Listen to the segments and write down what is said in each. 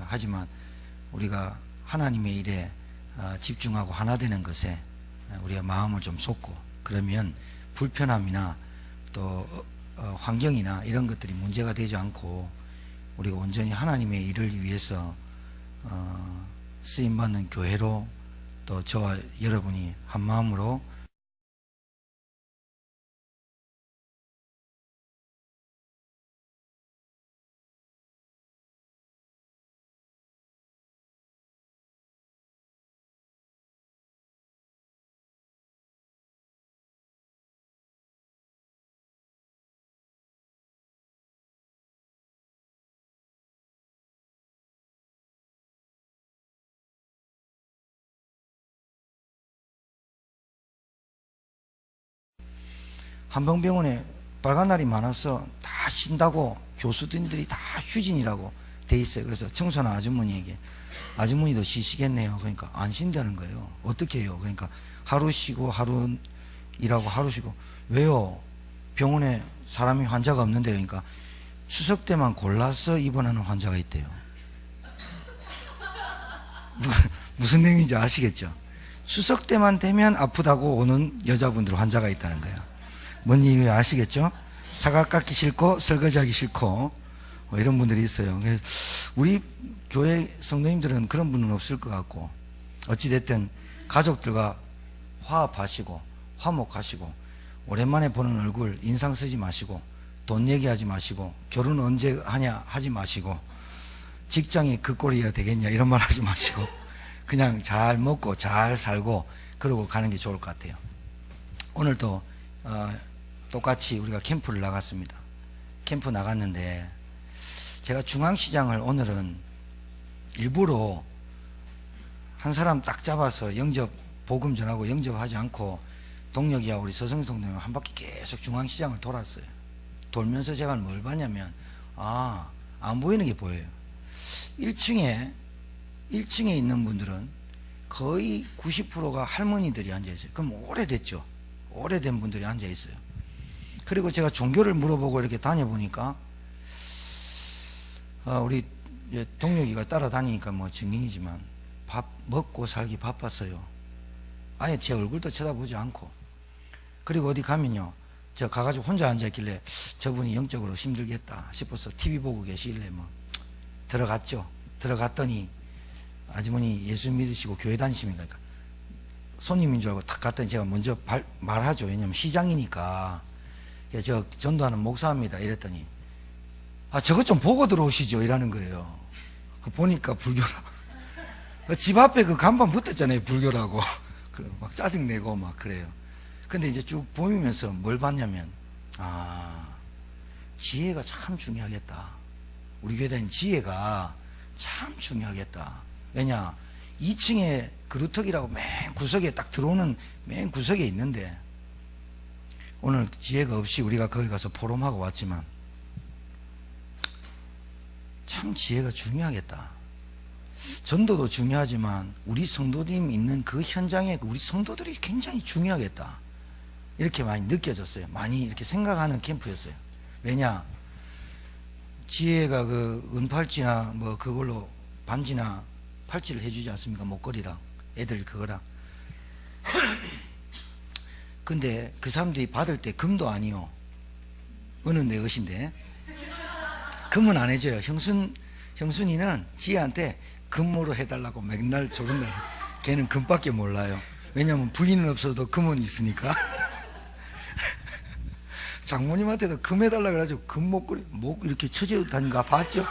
하지만 우리가 하나님의 일에 집중하고 하나 되는 것에 우리가 마음을 좀 쏟고 그러면 불편함이나 또 환경이나 이런 것들이 문제가 되지 않고 우리가 온전히 하나님의 일을 위해서 쓰임받는 교회로 또 저와 여러분이 한 마음으로 한방병원에 빨간 날이 많아서 다 쉰다고 교수들이 다 휴진이라고 돼 있어요. 그래서 청소년 아주머니에게 아주머니도 쉬시겠네요. 그러니까 안 쉰다는 거예요. 어떻게 해요? 그러니까 하루 쉬고 하루 일하고 하루 쉬고. 왜요? 병원에 사람이 환자가 없는데요. 그러니까 추석 때만 골라서 입원하는 환자가 있대요. 무슨 내용인지 아시겠죠? 추석 때만 되면 아프다고 오는 여자분들 환자가 있다는 거예요. 뭔 이유 아시겠죠? 사각 깎기 싫고 설거지하기 싫고 뭐 이런 분들이 있어요. 그래서 우리 교회 성도님들은 그런 분은 없을 것 같고, 어찌됐든 가족들과 화합하시고 화목하시고 오랜만에 보는 얼굴 인상 쓰지 마시고 돈 얘기하지 마시고 결혼 언제 하냐 하지 마시고 직장이 그 꼴이야 되겠냐 이런 말 하지 마시고 그냥 잘 먹고 잘 살고 그러고 가는 게 좋을 것 같아요. 오늘도 똑같이 우리가 캠프를 나갔습니다. 캠프 나갔는데 제가 중앙시장을 오늘은 일부러 한 사람 딱 잡아서 영접 복음 전하고 영접하지 않고 동력이야 우리 서성성님 한 바퀴 계속 중앙시장을 돌았어요. 돌면서 제가 뭘 봤냐면 안 보이는 게 보여요. 1층에 있는 분들은 거의 90%가 할머니들이 앉아있어요. 그럼 오래됐죠. 오래된 분들이 앉아있어요. 그리고 제가 종교를 물어보고 이렇게 다녀보니까 우리 동력이가 따라다니니까 뭐 증인이지만 밥 먹고 살기 바빴어요. 아예 제 얼굴도 쳐다보지 않고. 그리고 어디 가면요, 저 가가지고 혼자 앉아있길래 저분이 영적으로 힘들겠다 싶어서 TV 보고 계시길래 뭐 들어갔죠. 들어갔더니 아주머니 예수 믿으시고 교회 다니십니까? 그러니까 손님인 줄 알고 탁 갔더니 제가 먼저 말하죠. 왜냐면 시장이니까. 저 전도하는 목사입니다 이랬더니 저것 좀 보고 들어오시죠 이라는 거예요. 보니까 불교라고. 집 앞에 그 간판 붙었잖아요, 불교라고. 막 짜증내고 막 그래요. 근데 이제 쭉 보면서 뭘 봤냐면 지혜가 참 중요하겠다. 우리 교회 다니는 지혜가 참 중요하겠다. 왜냐, 2층에 그루터기라고 맨 구석에 딱 들어오는 맨 구석에 있는데 오늘 지혜가 없이 우리가 거기 가서 포럼하고 왔지만 참 지혜가 중요하겠다. 전도도 중요하지만 우리 성도님 있는 그 현장에 우리 성도들이 굉장히 중요하겠다. 이렇게 많이 느껴졌어요. 많이 이렇게 생각하는 캠프였어요. 왜냐, 지혜가 그 은팔찌나 뭐 그걸로 반지나 팔찌를 해주지 않습니까? 목걸이랑 애들 그거랑. 근데 그 사람들이 받을 때 금도 아니요, 은은 내 것인데 금은 안 해줘요. 형순이는 지혜한테 금으로 해달라고 맨날 조른다. 걔는 금밖에 몰라요. 왜냐면 부인은 없어도 금은 있으니까. 장모님한테도 금 해달라 그래가지고 금 목걸이 목 이렇게 쳐져 다니는 거 봤죠?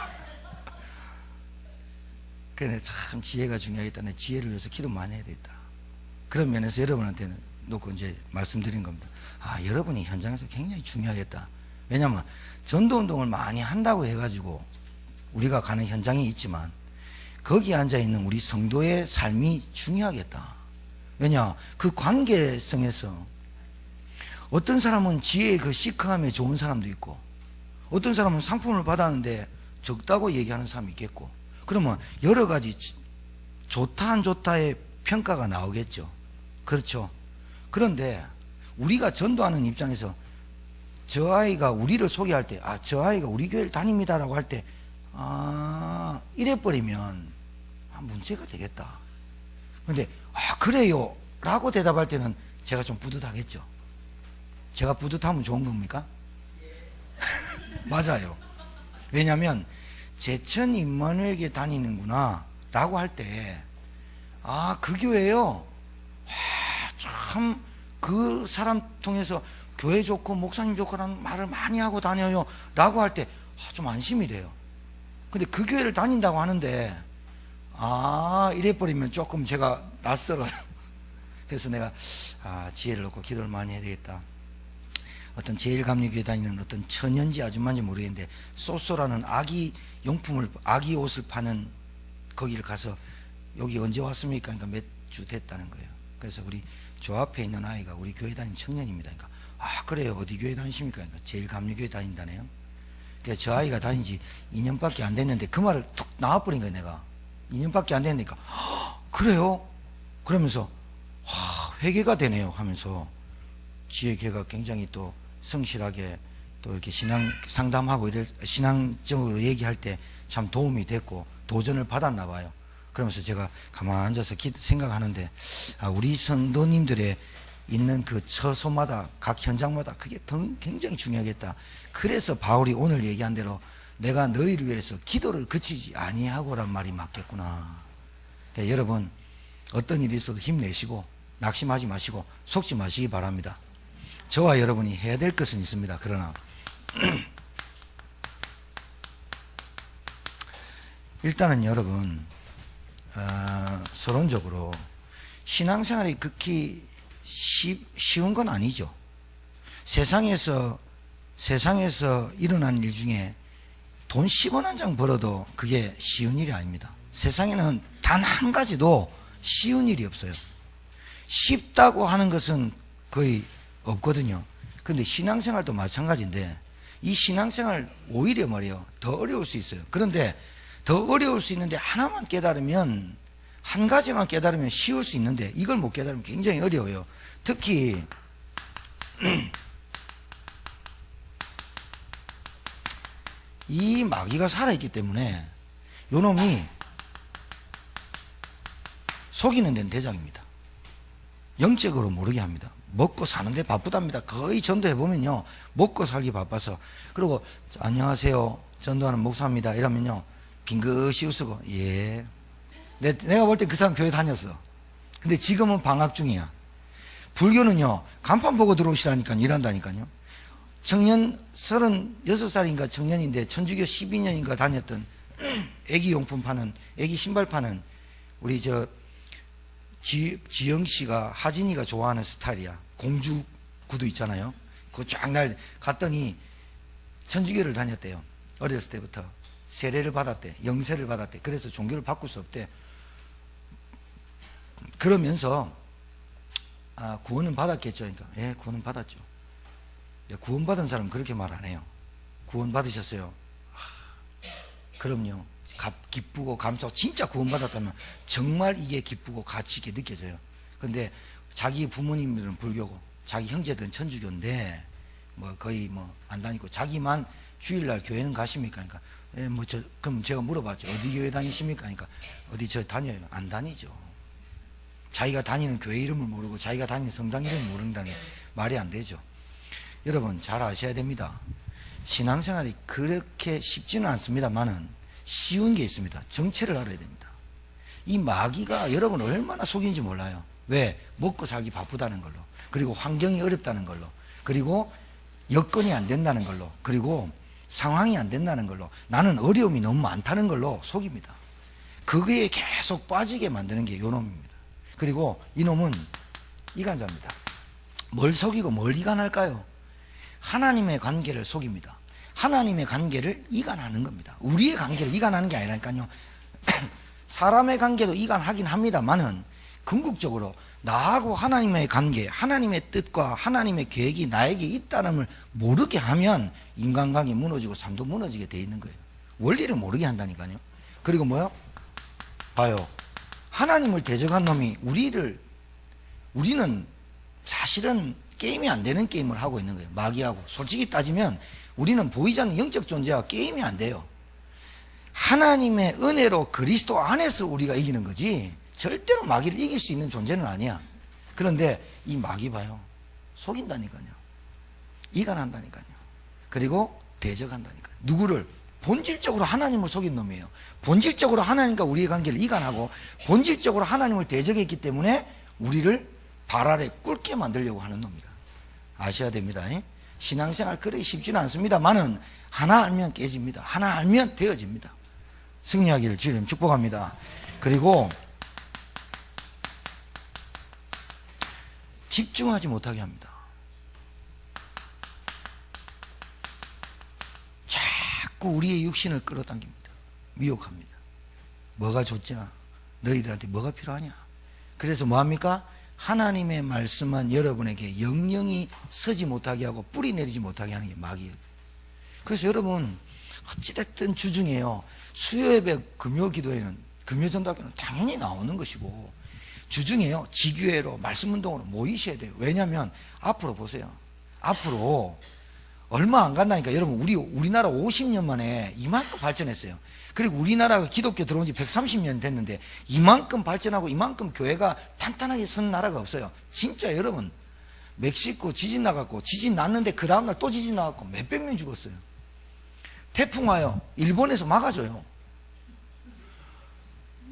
그래, 참 지혜가 중요하겠다. 내 지혜를 위해서 기도 많이 해야 되겠다. 그런 면에서 여러분한테는 놓고 이제 말씀드린 겁니다. 여러분이 현장에서 굉장히 중요하겠다. 왜냐면 전도운동을 많이 한다고 해가지고 우리가 가는 현장이 있지만 거기에 앉아있는 우리 성도의 삶이 중요하겠다. 왜냐, 그 관계성에서 어떤 사람은 지혜의 그 시크함에 좋은 사람도 있고 어떤 사람은 상품을 받았는데 적다고 얘기하는 사람이 있겠고, 그러면 여러 가지 좋다 안 좋다의 평가가 나오겠죠. 그렇죠. 그런데 우리가 전도하는 입장에서 저 아이가 우리를 소개할 때 저 아이가 우리 교회를 다닙니다라고 할 때 이래버리면 문제가 되겠다. 근데 그래요 라고 대답할 때는 제가 좀 뿌듯하겠죠. 제가 뿌듯하면 좋은 겁니까? 맞아요. 왜냐하면 제천 임마누엘교회 다니는구나 라고 할 때 그 교회요, 참 그 사람 통해서 교회 좋고 목사님 좋고라는 말을 많이 하고 다녀요 라고 할 때 좀 안심이 돼요. 근데 그 교회를 다닌다고 하는데 이래버리면 조금 제가 낯설어요. 그래서 내가 지혜를 얻고 기도를 많이 해야 되겠다. 어떤 제일감리교회 다니는 어떤 천연지 아줌마인지 모르겠는데 소소라는 아기 용품을, 아기 옷을 파는 거기를 가서 여기 언제 왔습니까? 그러니까 몇 주 됐다는 거예요. 그래서 우리 저 앞에 있는 아이가 우리 교회 다니는 청년입니다. 그러니까 그래요 어디 교회 다니십니까? 그러니까 제일감리교회 다닌다네요. 그러니까 저 아이가 다닌 지 2년밖에 안 됐는데 그 말을 툭 나와버린 거예요. 내가 2년밖에 안 됐으니까 그래요? 그러면서 회개가 되네요 하면서 지혜 걔가 굉장히 또 성실하게 또 이렇게 신앙 상담하고 신앙적으로 얘기할 때 참 도움이 됐고 도전을 받았나 봐요. 그러면서 제가 가만히 앉아서 생각하는데 우리 성도님들의 있는 그 처소마다 각 현장마다 그게 굉장히 중요하겠다. 그래서 바울이 오늘 얘기한 대로 내가 너희를 위해서 기도를 그치지 아니하고란 말이 맞겠구나. 그러니까 여러분 어떤 일이 있어도 힘내시고 낙심하지 마시고 속지 마시기 바랍니다. 저와 여러분이 해야 될 것은 있습니다. 그러나 일단은 여러분 서론적으로 신앙생활이 극히 쉬운 건 아니죠. 세상에서 일어나는 일 중에 돈 10원 한 장 벌어도 그게 쉬운 일이 아닙니다. 세상에는 단 한 가지도 쉬운 일이 없어요. 쉽다고 하는 것은 거의 없거든요. 근데 신앙생활도 마찬가지인데 이 신앙생활 오히려 말이에요 더 어려울 수 있어요. 그런데 더 어려울 수 있는데 하나만 깨달으면, 한 가지만 깨달으면 쉬울 수 있는데 이걸 못 깨달으면 굉장히 어려워요. 특히 이 마귀가 살아있기 때문에 요놈이 속이는 데는 대장입니다. 영적으로 모르게 합니다. 먹고 사는데 바쁘답니다. 거의 전도해보면요 먹고 살기 바빠서. 그리고 안녕하세요 전도하는 목사입니다 이러면요 빙긋이 웃고 예 내가 볼 때 그 사람 교회 다녔어. 근데 지금은 방학 중이야. 불교는요 간판 보고 들어오시라니까 일한다니까요. 청년 36살인가 청년인데 천주교 12년인가 다녔던 애기 용품 파는, 애기 신발 파는 우리 지영 씨가, 하진이가 좋아하는 스타일이야. 공주 구두 있잖아요. 그거 쫙 날 갔더니 천주교를 다녔대요. 어렸을 때부터 세례를 받았대. 영세를 받았대. 그래서 종교를 바꿀 수 없대. 그러면서 구원은 받았겠죠. 그러니까 예, 구원은 받았죠. 구원받은 사람은 그렇게 말 안 해요. 구원 받으셨어요? 그럼요. 기쁘고 감사하고 진짜 구원받았다면 정말 이게 기쁘고 가치 있게 느껴져요. 근데 자기 부모님들은 불교고 자기 형제들은 천주교인데 거의 안 다니고 자기만 주일날 교회는 가십니까? 그러니까 그럼 제가 물어봤죠. 어디 교회 다니십니까? 그러니까 어디 다녀요? 안 다니죠. 자기가 다니는 교회 이름을 모르고 자기가 다니는 성당 이름을 모른다니 말이 안 되죠. 여러분 잘 아셔야 됩니다. 신앙생활이 그렇게 쉽지는 않습니다만은 쉬운 게 있습니다. 정체를 알아야 됩니다. 이 마귀가 여러분 얼마나 속인지 몰라요. 왜? 먹고 살기 바쁘다는 걸로, 그리고 환경이 어렵다는 걸로, 그리고 여건이 안 된다는 걸로, 그리고 상황이 안 된다는 걸로, 나는 어려움이 너무 많다는 걸로 속입니다. 그거에 계속 빠지게 만드는 게 요놈입니다. 그리고 이놈은 이간자입니다. 뭘 속이고 뭘 이간할까요? 하나님의 관계를 속입니다. 하나님의 관계를 이간하는 겁니다. 우리의 관계를 이간하는 게 아니라니까요. 사람의 관계도 이간하긴 합니다만은 궁극적으로 나하고 하나님의 관계, 하나님의 뜻과 하나님의 계획이 나에게 있다는 걸 모르게 하면 인간관계 무너지고 삶도 무너지게 돼 있는 거예요. 원리를 모르게 한다니까요. 그리고 뭐요? 봐요. 하나님을 대적한 놈이 우리는 사실은 게임이 안 되는 게임을 하고 있는 거예요. 마귀하고. 솔직히 따지면 우리는 보이지 않는 영적 존재와 게임이 안 돼요. 하나님의 은혜로 그리스도 안에서 우리가 이기는 거지 절대로 마귀를 이길 수 있는 존재는 아니야. 그런데 이 마귀 봐요. 속인다니까요. 이간한다니까요. 그리고 대적한다니까요. 누구를? 본질적으로 하나님을 속인 놈이에요. 본질적으로 하나님과 우리의 관계를 이간하고 본질적으로 하나님을 대적했기 때문에 우리를 발 아래 꿇게 만들려고 하는 놈이다. 아셔야 됩니다. 신앙생활 그렇게 쉽지는 않습니다만은 하나 알면 깨집니다. 하나 알면 되어집니다. 승리하기를 주님 축복합니다. 그리고 집중하지 못하게 합니다. 자꾸 우리의 육신을 끌어당깁니다. 미혹합니다. 뭐가 좋냐? 너희들한테 뭐가 필요하냐? 그래서 뭐합니까? 하나님의 말씀은 여러분에게 영영이 서지 못하게 하고 뿌리 내리지 못하게 하는 게 마귀예요. 그래서 여러분 어찌됐든 주중에요. 수요예배 금요기도회는 금요전도학교는 당연히 나오는 것이고 주중에요. 지교회로 말씀운동으로 모이셔야 돼요. 왜냐하면 앞으로 보세요. 앞으로 얼마 안 간다니까. 여러분 우리나라 50년 만에 이만큼 발전했어요. 그리고 우리나라가 기독교 들어온 지 130년 됐는데 이만큼 발전하고 이만큼 교회가 탄탄하게 선 나라가 없어요. 진짜 여러분 멕시코 지진 나갔고 지진 났는데 그 다음날 또 지진 나갔고 몇백 명 죽었어요. 태풍 와요. 일본에서 막아줘요.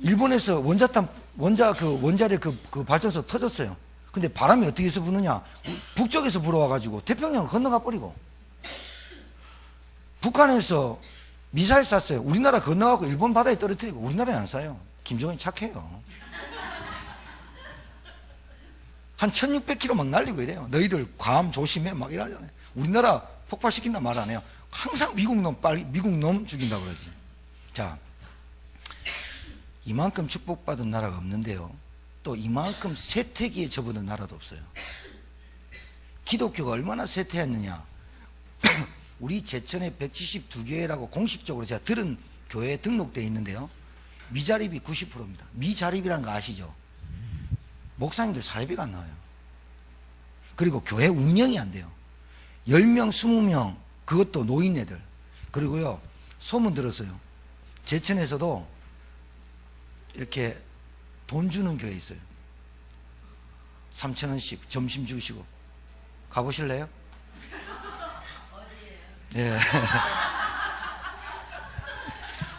일본에서 원자력 그 발전소 터졌어요. 근데 바람이 어떻게 해서 부느냐? 북쪽에서 불어와가지고 태평양을 건너가 버리고 북한에서 미사일 쐈어요. 우리나라 건너가고 일본 바다에 떨어뜨리고 우리나라에 안 쏴요. 김정은이 착해요. 한 1600km 막 날리고 이래요. 너희들 괌 조심해 막 이러잖아요. 우리나라 폭발시킨다 말 안 해요. 항상 미국 놈 죽인다 그러지. 자, 이만큼 축복받은 나라가 없는데요. 또 이만큼 쇠퇴기에 접어든 나라도 없어요. 기독교가 얼마나 쇠퇴했느냐. 우리 제천에 172교회라고 공식적으로 제가 들은 교회에 등록되어 있는데요. 미자립이 90%입니다. 미자립이라는 거 아시죠? 목사님들 사례비가 안 나와요. 그리고 교회 운영이 안 돼요. 10명, 20명, 그것도 노인네들. 그리고요, 소문 들었어요. 제천에서도 이렇게 돈 주는 교회 있어요. 3,000원씩 점심 주시고. 가보실래요? 예.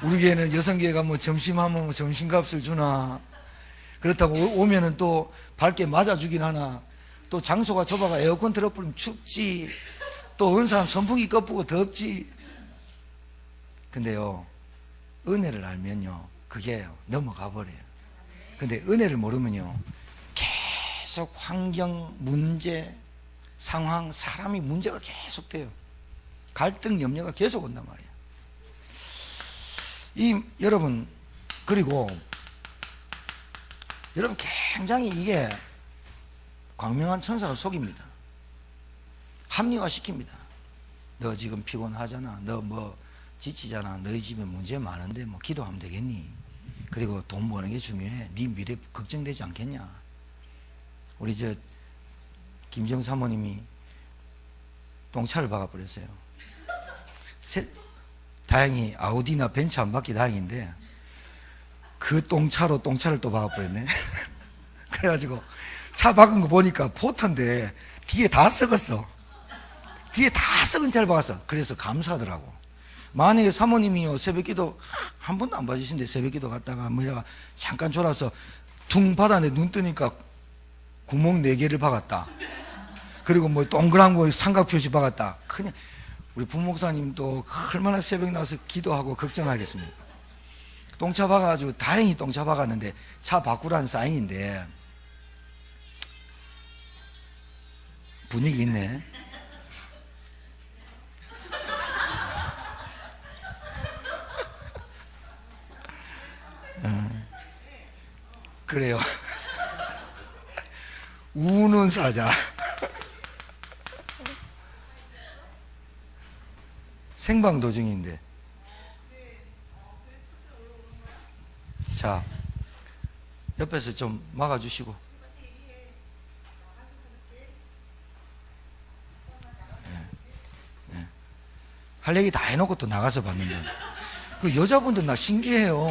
우리 교회는 여성교회가 뭐 점심하면 뭐 점심값을 주나. 그렇다고 오면은 또 밝게 맞아주긴 하나. 또 장소가 좁아가 에어컨 틀어버리면 춥지. 또 어느 사람 선풍기 꺼쁘고 덥지. 근데요, 은혜를 알면요, 그게 넘어가 버려요. 근데 은혜를 모르면요, 계속 환경, 문제, 상황, 사람이 문제가 계속 돼요. 갈등, 염려가 계속 온단 말이에요. 여러분, 그리고 여러분 굉장히 이게 광명한 천사를 속입니다. 합리화시킵니다. 너 지금 피곤하잖아. 너 뭐 지치잖아. 너희 집에 문제 많은데 뭐 기도하면 되겠니? 그리고 돈 버는 게 중요해. 네 미래 걱정되지 않겠냐? 우리 김정 사모님이 똥차를 박아버렸어요. 다행히 아우디나 벤츠 안 받기 다행인데 그 똥차로 똥차를 또 박아버렸네. 그래가지고 차 박은 거 보니까 포터인데 뒤에 다 썩었어. 뒤에 다 썩은 차를 박았어. 그래서 감사하더라고. 만약에 사모님이요 새벽기도 한 번도 안 봐주신데 새벽기도 갔다가 뭐야 잠깐 졸아서 퉁 바다에 눈 뜨니까 구멍 4개를 박았다. 그리고 뭐 동그란 거 삼각표시 박았다. 그냥 우리 부목사님도 얼마나 새벽 나와서 기도하고 걱정하겠습니까? 똥차 박아가지고 다행히 똥차 박았는데 차 바꾸라는 사인인데 분위기 있네. 그래요. 우는 사자. 생방 도중인데. 자, 옆에서 좀 막아주시고. 할 얘기 다 해놓고 또 나가서 봤는데 그 여자분들 나 신기해요.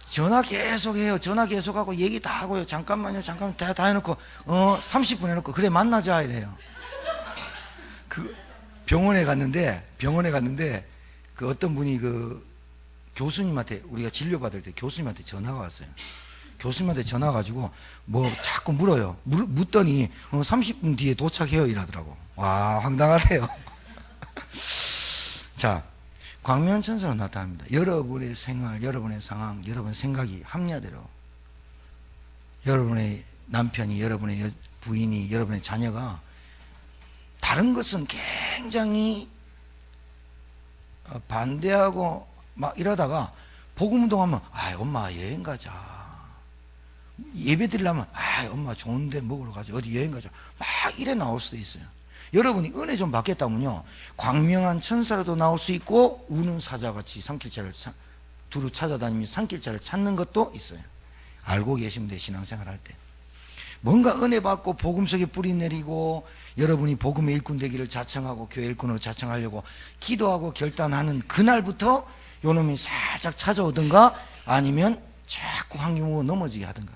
전화 계속 해요. 전화 계속 하고 얘기 다 하고요. 잠깐만요. 잠깐만 다 해놓고 30분 해놓고 그래 만나자 이래요. 그 병원에 갔는데 그 어떤 분이 그 교수님한테 우리가 진료받을 때 교수님한테 전화가 왔어요. 교수님한테 전화 가지고 뭐 자꾸 물어요. 묻더니 30분 뒤에 도착해요 이러더라고. 와 황당하대요. 자, 광명천사로 나타납니다. 여러분의 생활, 여러분의 상황, 여러분의 생각이 합리화대로 여러분의 남편이, 여러분의 부인이, 여러분의 자녀가 다른 것은 굉장히 반대하고 막 이러다가 복음운동하면 엄마 여행 가자. 예배 드리려면 엄마 좋은 데 먹으러 가자. 어디 여행 가자. 막 이래 나올 수도 있어요. 여러분이 은혜 좀 받겠다면요 광명한 천사로도 나올 수 있고 우는 사자같이 산길자를 두루 찾아다니며 산길자를 찾는 것도 있어요. 알고 계시면 돼요. 신앙생활 할 때 뭔가 은혜 받고 복음 속에 뿌리 내리고 여러분이 복음의 일꾼 되기를 자청하고 교회 일꾼으로 자청하려고 기도하고 결단하는 그날부터 요놈이 살짝 찾아오든가 아니면 자꾸 환경으로 넘어지게 하든가.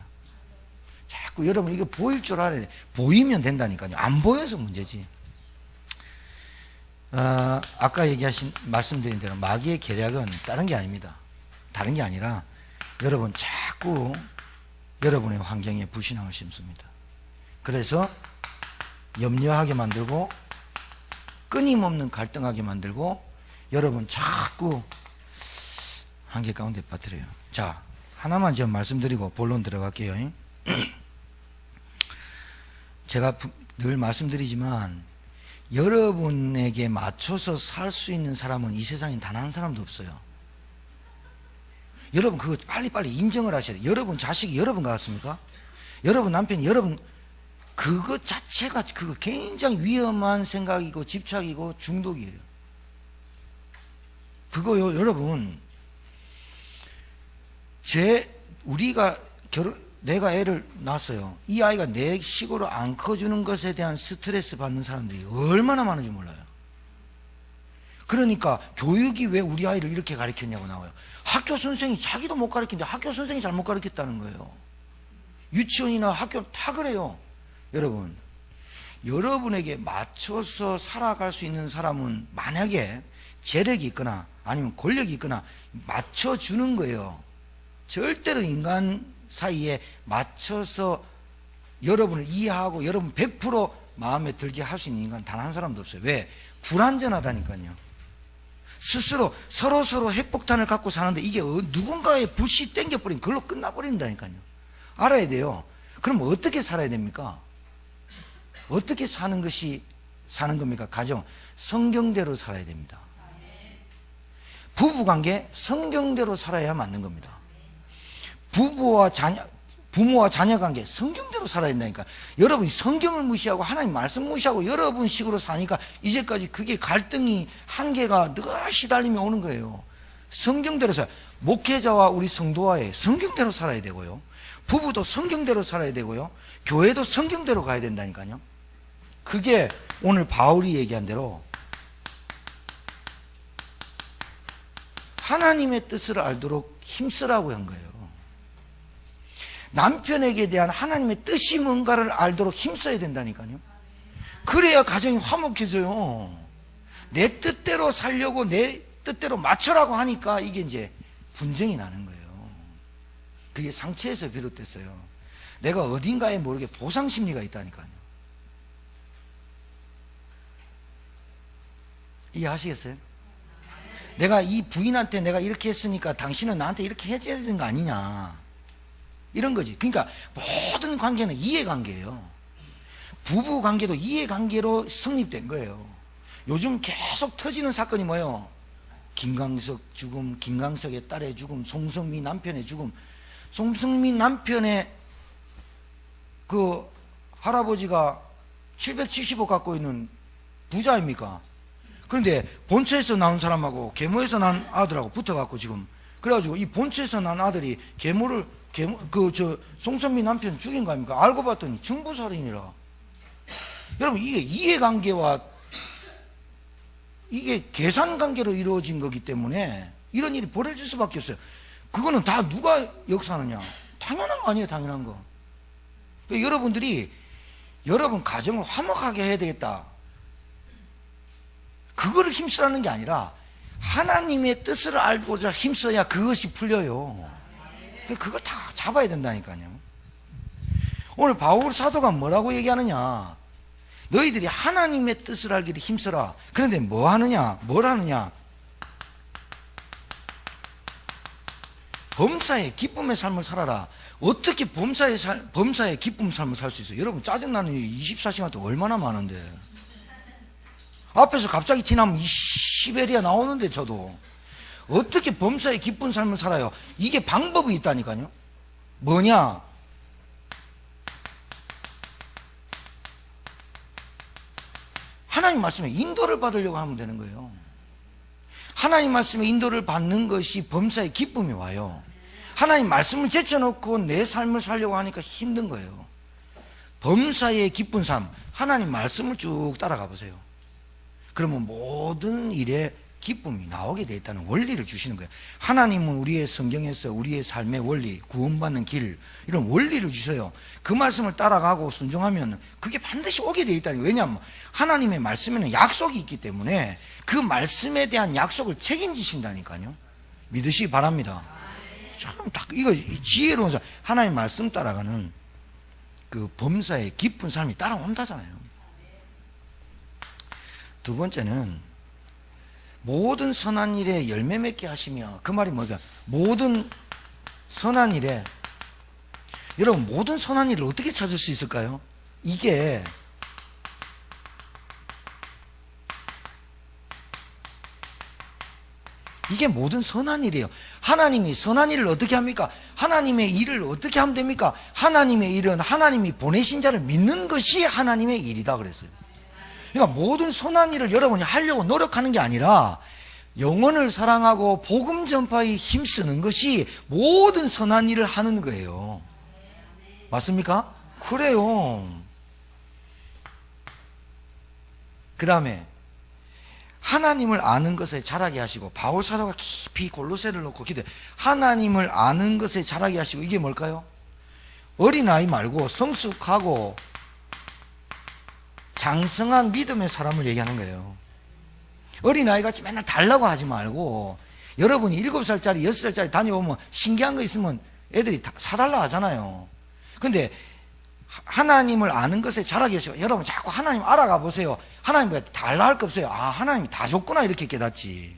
자꾸 여러분 이거 보일 줄 알아야 돼. 보이면 된다니까요. 안 보여서 문제지. 아까 말씀드린 대로 마귀의 계략은 다른 게 아닙니다. 다른 게 아니라 여러분 자꾸 여러분의 환경에 불신앙을 심습니다. 그래서 염려하게 만들고 끊임없는 갈등하게 만들고 여러분 자꾸 한계 가운데 빠뜨려요. 자, 하나만 좀 말씀드리고 본론 들어갈게요. 제가 늘 말씀드리지만 여러분에게 맞춰서 살 수 있는 사람은 이 세상에 단 한 사람도 없어요. 여러분 그거 빨리빨리 인정을 하셔야 돼요. 여러분 자식이 여러분 같습니까? 여러분 남편이 여러분 그거 자체가 그거 굉장히 위험한 생각이고 집착이고 중독이에요. 그거요 여러분 내가 애를 낳았어요. 이 아이가 내 식으로 안 커주는 것에 대한 스트레스 받는 사람들이 얼마나 많은지 몰라요. 그러니까 교육이 왜 우리 아이를 이렇게 가르쳤냐고 나와요. 학교 선생이 자기도 못 가르치는데 학교 선생이 잘못 가르쳤다는 거예요. 유치원이나 학교 다 그래요. 여러분 여러분에게 맞춰서 살아갈 수 있는 사람은 만약에 재력이 있거나 아니면 권력이 있거나 맞춰주는 거예요. 절대로 인간 사이에 맞춰서 여러분을 이해하고 여러분 100% 마음에 들게 할 수 있는 인간 단 한 사람도 없어요. 왜? 불완전하다니까요. 스스로 서로 핵폭탄을 갖고 사는데 이게 누군가의 불씨 땡겨버리면 그걸로 끝나버린다니까요. 알아야 돼요. 그럼 어떻게 살아야 됩니까? 어떻게 사는 겁니까? 가정 성경대로 살아야 됩니다. 부부관계 성경대로 살아야 맞는 겁니다. 부모와 자녀 관계 성경대로 살아야 된다니까. 여러분이 성경을 무시하고 하나님 말씀 무시하고 여러분 식으로 사니까 이제까지 그게 갈등이 한계가 늘 시달리며 오는 거예요. 성경대로 목회자와 우리 성도와의 성경대로 살아야 되고요. 부부도 성경대로 살아야 되고요. 교회도 성경대로 가야 된다니까요. 그게 오늘 바울이 얘기한 대로 하나님의 뜻을 알도록 힘쓰라고 한 거예요. 남편에게 대한 하나님의 뜻이 뭔가를 알도록 힘써야 된다니까요. 그래야 가정이 화목해져요. 내 뜻대로 살려고 내 뜻대로 맞춰라고 하니까 이게 이제 분쟁이 나는 거예요. 그게 상처에서 비롯됐어요. 내가 어딘가에 모르게 보상심리가 있다니까요. 이해하시겠어요? 내가 이 부인한테 내가 이렇게 했으니까 당신은 나한테 이렇게 해줘야 되는 거 아니냐, 이런 거지. 그러니까 모든 관계는 이해관계예요. 부부관계도 이해관계로 성립된 거예요. 요즘 계속 터지는 사건이 뭐예요? 김광석 죽음, 김광석의 딸의 죽음, 송성미 남편의 죽음. 송성미 남편의 그 할아버지가 770억 갖고 있는 부자입니까? 그런데 본처에서 나온 사람하고 계모에서 난 아들하고 붙어갖고 지금 그래가지고 이 본처에서 난 아들이 송선미 남편 죽인 거 아닙니까? 알고 봤더니 정부살인이라. 여러분 이게 이해관계와 이게 계산 관계로 이루어진 거기 때문에 이런 일이 벌어질 수밖에 없어요. 그거는 다 누가 역사하느냐? 당연한 거 아니에요, 당연한 거. 그러니까 여러분들이 여러분 가정을 화목하게 해야 되겠다. 그거를 힘쓰라는 게 아니라 하나님의 뜻을 알고자 힘써야 그것이 풀려요. 그걸 다 잡아야 된다니까요. 오늘 바울 사도가 뭐라고 얘기하느냐? 너희들이 하나님의 뜻을 알기를 힘써라. 그런데 뭐 하느냐? 뭘 하느냐? 범사에 기쁨의 삶을 살아라. 어떻게 범사에 기쁨의 삶을 살 수 있어요? 여러분, 짜증나는 일이 24시간 동안 얼마나 많은데. 앞에서 갑자기 티나면 이 시베리아 나오는데 저도. 어떻게 범사에 기쁜 삶을 살아요? 이게 방법이 있다니까요. 뭐냐? 하나님 말씀에 인도를 받으려고 하면 되는 거예요. 하나님 말씀에 인도를 받는 것이 범사에 기쁨이 와요. 하나님 말씀을 제쳐놓고 내 삶을 살려고 하니까 힘든 거예요. 범사에 기쁜 삶, 하나님 말씀을 쭉 따라가 보세요. 그러면 모든 일에 기쁨이 나오게 돼 있다는 원리를 주시는 거예요. 하나님은 우리의 성경에서 우리의 삶의 원리, 구원받는 길, 이런 원리를 주셔요. 그 말씀을 따라가고 순종하면 그게 반드시 오게 돼 있다니. 왜냐하면 하나님의 말씀에는 약속이 있기 때문에 그 말씀에 대한 약속을 책임지신다니까요. 믿으시기 바랍니다. 참, 딱 이거 지혜로운 사람, 하나님 말씀 따라가는 그 범사의 깊은 삶이 따라온다잖아요. 두 번째는 모든 선한 일에 열매 맺게 하시며, 그 말이 뭐냐? 모든 선한 일에, 여러분 모든 선한 일을 어떻게 찾을 수 있을까요? 이게 모든 선한 일이에요. 하나님이 선한 일을 어떻게 합니까? 하나님의 일을 어떻게 하면 됩니까? 하나님의 일은 하나님이 보내신 자를 믿는 것이 하나님의 일이다 그랬어요. 그러니까 모든 선한 일을 여러분이 하려고 노력하는 게 아니라 영혼을 사랑하고 복음 전파에 힘쓰는 것이 모든 선한 일을 하는 거예요. 맞습니까? 그래요. 그 다음에 하나님을 아는 것에 자라게 하시고, 바울 사도가 깊이 골로새를 놓고 기도해. 하나님을 아는 것에 자라게 하시고, 이게 뭘까요? 어린아이 말고 성숙하고 장성한 믿음의 사람을 얘기하는 거예요. 어린아이같이 맨날 달라고 하지 말고, 여러분이 7살짜리 6살짜리 다녀오면 신기한 거 있으면 애들이 다 사달라 하잖아요. 근데 하나님을 아는 것에 자라게 하시고, 여러분 자꾸 하나님 알아가 보세요. 하나님과 달라 할 거 없어요. 아, 하나님이 다 줬구나 이렇게 깨닫지.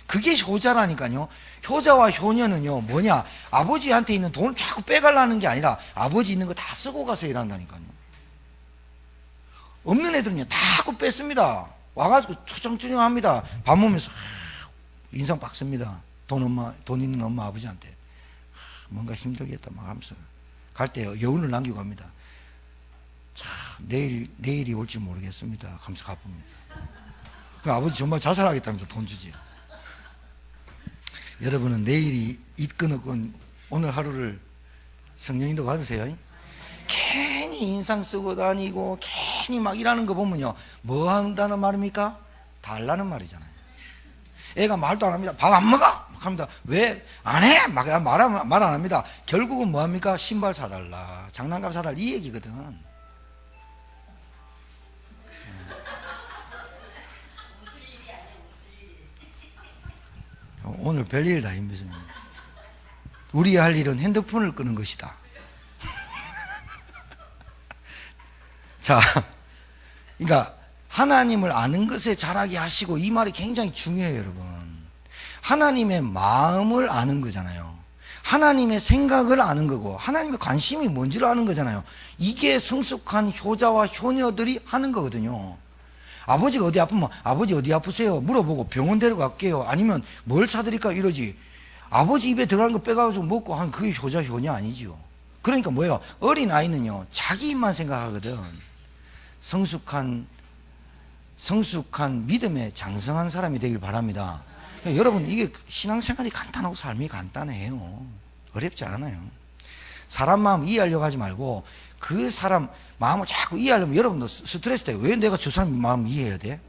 그게 효자라니까요. 효자와 효녀는요 뭐냐, 아버지한테 있는 돈을 자꾸 빼가려는 게 아니라 아버지 있는 거 다 쓰고 가서 일한다니까요. 없는 애들은요 다 뺐습니다. 와가지고 투정투정합니다. 밥 먹으면서 인상 박습니다. 돈 있는 엄마 아버지한테 뭔가 힘들겠다 막 하면서 갈 때 여운을 남기고 갑니다. 참 내일이 올지 모르겠습니다 하면서 가봅니다. 아버지 정말 자살하겠다면서 돈 주지. 여러분은 내일이 있건 없건 오늘 하루를 성령인도 받으세요. 괜히 인상 쓰고 다니고 괜히 막 일하는 거 보면요 뭐 한다는 말입니까? 달라는 말이잖아요. 애가 말도 안 합니다. 밥 안 먹어! 막 합니다. 왜 안 해? 말 안 합니다. 결국은 뭐 합니까? 신발 사달라, 장난감 사달라, 이 얘기거든. 오늘 별일 다 힘드십니다. 우리 할 일은 핸드폰을 끄는 것이다. 자, 그러니까 하나님을 아는 것에 자라게 하시고, 이 말이 굉장히 중요해요, 여러분. 하나님의 마음을 아는 거잖아요. 하나님의 생각을 아는 거고, 하나님의 관심이 뭔지를 아는 거잖아요. 이게 성숙한 효자와 효녀들이 하는 거거든요. 아버지가 어디 아프면 아버지 어디 아프세요? 물어보고 병원 데려갈게요. 아니면 뭘 사드릴까 이러지. 아버지 입에 들어가는 거 빼가지고 먹고 한 그게 효자 효녀 아니지요. 그러니까 뭐예요? 어린 아이는요 자기 입만 생각하거든. 성숙한 믿음에 장성한 사람이 되길 바랍니다. 그러니까 여러분, 이게 신앙생활이 간단하고 삶이 간단해요. 어렵지 않아요. 사람 마음 이해하려고 하지 말고 그 사람 마음을 자꾸 이해하려면 여러분도 스트레스 돼요. 왜 내가 저 사람 마음 이해해야 돼?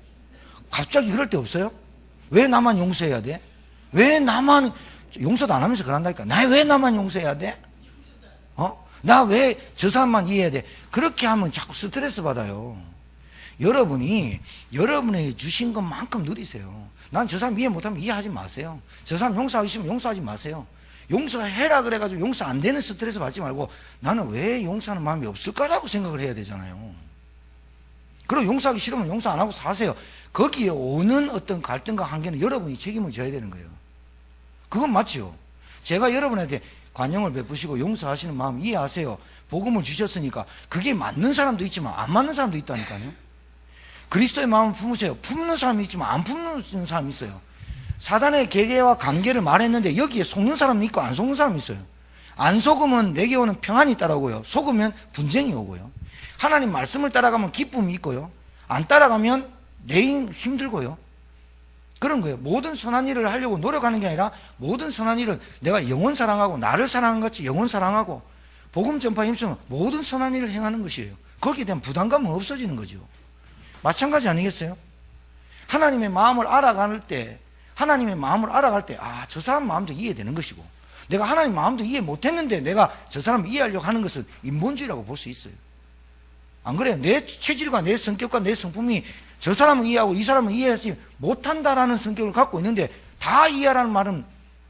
갑자기 그럴 때 없어요? 왜 나만 용서해야 돼? 왜 나만, 용서도 안 하면서 그런다니까. 나 왜 나만 용서해야 돼? 나 왜 저 사람만 이해해야 돼? 그렇게 하면 자꾸 스트레스 받아요. 여러분이 여러분에게 주신 것만큼 누리세요. 난 저 사람 이해 못하면 이해하지 마세요. 저 사람 용서하기 싫으면 용서하지 마세요. 용서해라 그래가지고 용서 안 되는 스트레스 받지 말고 나는 왜 용서하는 마음이 없을까라고 생각을 해야 되잖아요. 그리고 용서하기 싫으면 용서 안 하고 사세요. 거기에 오는 어떤 갈등과 한계는 여러분이 책임을 져야 되는 거예요. 그건 맞죠. 제가 여러분한테 관용을 베푸시고 용서하시는 마음 이해하세요. 복음을 주셨으니까 그게 맞는 사람도 있지만 안 맞는 사람도 있다니까요. 그리스도의 마음을 품으세요. 품는 사람이 있지만 안 품는 사람이 있어요. 사단의 계계와 관계를 말했는데 여기에 속는 사람이 있고 안 속는 사람이 있어요. 안 속으면 내게 오는 평안이 따라오고요. 속으면 분쟁이 오고요. 하나님 말씀을 따라가면 기쁨이 있고요. 안 따라가면 내인 힘들고요. 그런 거예요. 모든 선한 일을 하려고 노력하는 게 아니라 모든 선한 일은 내가 영혼 사랑하고 나를 사랑한 같이 영혼 사랑하고 복음 전파에 힘쓰면 모든 선한 일을 행하는 것이에요. 거기에 대한 부담감은 없어지는 거죠. 마찬가지 아니겠어요? 하나님의 마음을 알아갈 때 아, 저 사람 마음도 이해되는 것이고 내가 하나님 마음도 이해 못했는데 내가 저 사람을 이해하려고 하는 것은 인본주의라고 볼 수 있어요. 안 그래요? 내 체질과 내 성격과 내 성품이 저 사람은 이해하고 이 사람은 이해하지 못한다라는 성격을 갖고 있는데 다 이해하라는 말은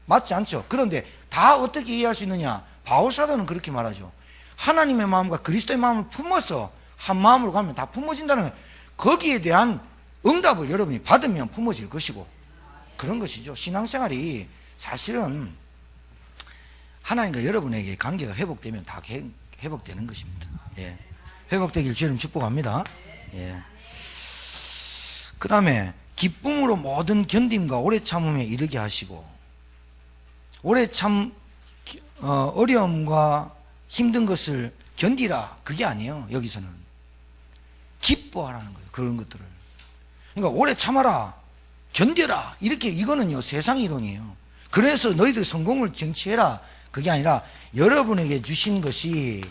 맞지 않죠. 그런데 다 어떻게 이해할 수 있느냐? 바울 사도는 그렇게 말하죠. 하나님의 마음과 그리스도의 마음을 품어서 한 마음으로 가면 다 품어진다는 거예요. 거기에 대한 응답을 여러분이 받으면 품어질 것이고 그런 것이죠. 신앙생활이 사실은 하나님과 여러분에게 관계가 회복되면 다 회복되는 것입니다. 예. 회복되길 주님 축복합니다. 예. 그 다음에 기쁨으로 모든 견딤과 오래 참음에 이르게 하시고 오래 참 어려움과 힘든 것을 견디라 그게 아니에요. 여기서는 기뻐하라는 거예요. 그런 것들을. 그러니까 오래 참아라 견뎌라 이렇게 이거는요 세상 이론이에요. 그래서 너희들 성공을 쟁취해라 그게 아니라 여러분에게 주신 것이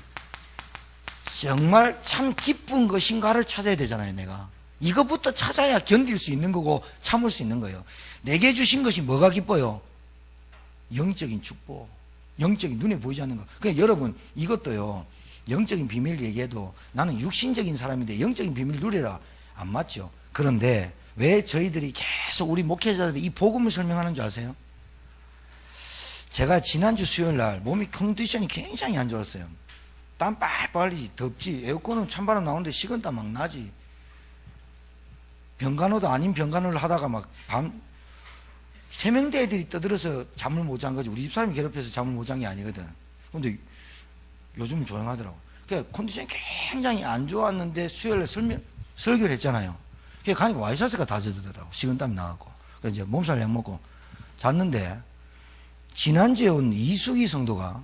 정말 참 기쁜 것인가를 찾아야 되잖아요. 내가 이것부터 찾아야 견딜 수 있는 거고 참을 수 있는 거예요. 내게 주신 것이 뭐가 기뻐요? 영적인 축복, 영적인 눈에 보이지 않는 거. 그러니까 여러분 이것도요 영적인 비밀 얘기해도 나는 육신적인 사람인데 영적인 비밀 누리라 안 맞죠. 그런데 왜 저희들이 계속 우리 목회자들이 이 복음을 설명하는 줄 아세요? 제가 지난주 수요일 날 몸이 컨디션이 굉장히 안 좋았어요. 땀 빨빨 흘리지, 덥지, 에어컨은 찬바람 나오는데 식은땀 막 나지. 병간호도 아닌 병간호를 하다가 막 세명대 애들이 떠들어서 잠을 못 잔 거지. 우리 집사람이 괴롭혀서 잠을 못 잔 게 아니거든. 근데 요즘은 조용하더라고. 그러니까 컨디션이 굉장히 안 좋았는데 수요일에 설교를 했잖아요. 그게 가니까 와이셔츠가 다 젖더라고. 식은땀이 나갖고. 그래서 이제 몸살 약 먹고 잤는데 지난주에 온 이수기 성도가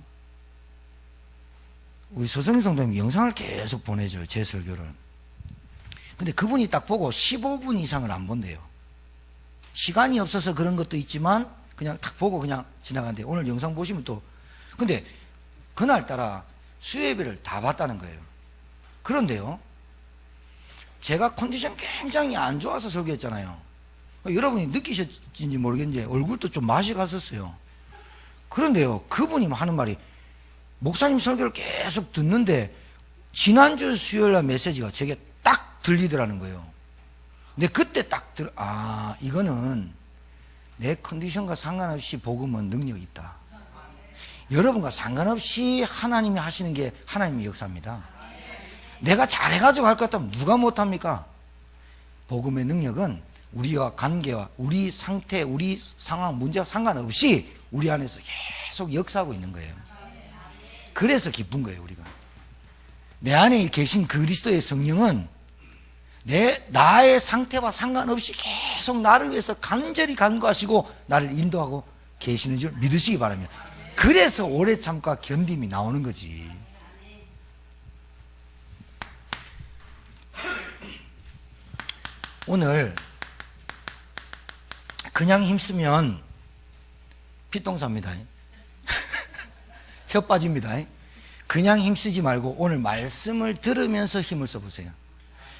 우리 서성희 성도님이 영상을 계속 보내줘요. 제 설교를. 근데 그분이 딱 보고 15분 이상을 안 본대요. 시간이 없어서 그런 것도 있지만 그냥 딱 보고 그냥 지나간대요. 오늘 영상 보시면 또 근데 그날따라 수예배를 다 봤다는 거예요. 그런데요 제가 컨디션 굉장히 안 좋아서 설교했잖아요. 여러분이 느끼셨는지 모르겠는데 얼굴도 좀 맛이 갔었어요. 그런데요 그분이 하는 말이 목사님 설교를 계속 듣는데 지난주 수요일날 메시지가 제게 딱 들리더라는 거예요. 근데 그때 딱 이거는 내 컨디션과 상관없이 복음은 능력이 있다. 여러분과 상관없이 하나님이 하시는 게 하나님의 역사입니다. 내가 잘해가지고 할 것 같다면 누가 못합니까? 복음의 능력은 우리와 관계와 우리 상태, 우리 상황, 문제와 상관없이 우리 안에서 계속 역사하고 있는 거예요. 그래서 기쁜 거예요. 우리가 내 안에 계신 그리스도의 성령은 나의 상태와 상관없이 계속 나를 위해서 간절히 간구하시고 나를 인도하고 계시는 줄 믿으시기 바랍니다. 그래서 오래 참과 견딤이 나오는 거지. 오늘 그냥 힘쓰면 피똥사입니다. 혀 빠집니다. 그냥 힘쓰지 말고 오늘 말씀을 들으면서 힘을 써보세요.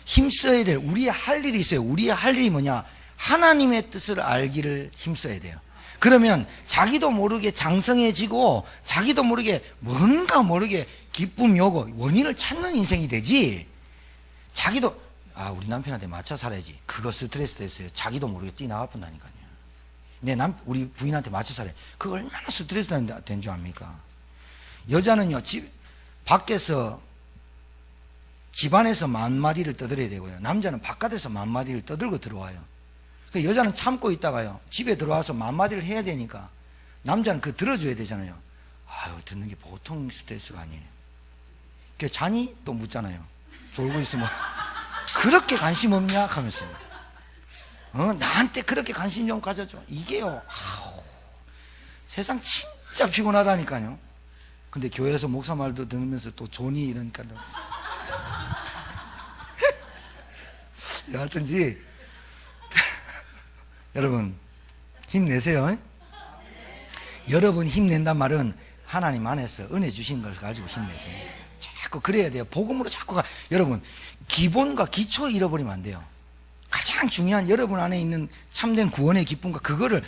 힘써야 될 우리의 할 일이 있어요. 우리의 할 일이 뭐냐? 하나님의 뜻을 알기를 힘써야 돼요. 그러면 자기도 모르게 장성해지고 자기도 모르게 뭔가 모르게 기쁨이 오고 원인을 찾는 인생이 되지, 자기도 우리 남편한테 맞춰 살아야지, 그거 스트레스 됐어요. 자기도 모르게 뛰나가 본다니까요. 우리 부인한테 맞춰 살아요. 그거 얼마나 스트레스 된 줄 압니까? 여자는요, 밖에서 집안에서 만마디를 떠들어야 되고요, 남자는 바깥에서 만마디를 떠들고 들어와요. 그 여자는 참고 있다가요, 집에 들어와서 만마디를 해야 되니까 남자는 그거 들어줘야 되잖아요. 듣는 게 보통 스트레스가 아니에요. 그 자니? 또 묻잖아요. 졸고 있으면 그렇게 관심 없냐 하면서 나한테 그렇게 관심 좀 가져줘. 이게요, 세상 진짜 피곤하다니까요. 근데 교회에서 목사 말도 들으면서 또 존이 이러니까 여하튼지 여러분 힘내세요. 여러분 힘낸단 말은 하나님 안에서 은혜 주신 걸 가지고 힘내세요. 자꾸 그래야 돼요. 복음으로 자꾸 여러분 기본과 기초 잃어버리면 안 돼요. 가장 중요한 여러분 안에 있는 참된 구원의 기쁨과 그거를